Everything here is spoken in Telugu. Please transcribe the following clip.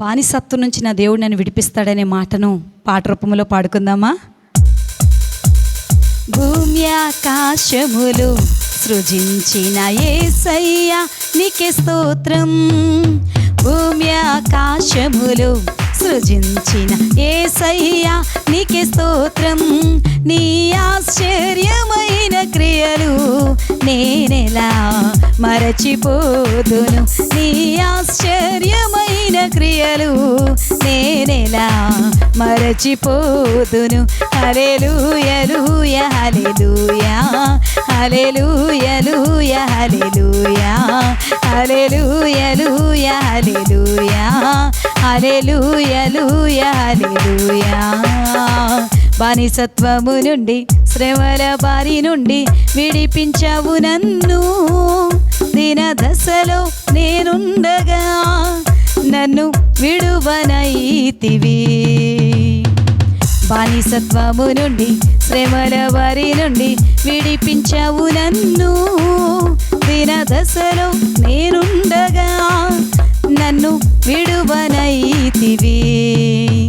బానిసత్వం నుంచి నా దేవుడు నన్ను విడిపిస్తాడనే మాటను పాట రూపంలో పాడుకుందామా? భూమి ఆకాశములు సృజించిన యేసయ్యా నీకే స్తోత్రం. భూమి ఆకాశములు సృజించిన యేసయ్యా నీకే స్తోత్రం. నీ ఆశ్చర్యమైన క్రియలు నేనెలా మరచిపోదును. నీ ఆశ్చర్యమైన క్రియలు నేనెలా మరచిపోదును. హల్లెలూయా హల్లెలూయా హల్లెలూయా హల్లెలూయా హల్లెలూయా హల్లెలూయా హల్లెలూయా హల్లెలూయా హల్లెలూయా హల్లెలూయా. బానిసత్వము నుండి శ్రమల బారి నుండి విడిపించావు నన్ను. దీన దశలో నేనుండగా నన్ను విడువనైతివి. బానిసత్వము నుండి శ్రమల బారి నుండి విడిపించావు నన్ను. దీన దశలో నేనుండగా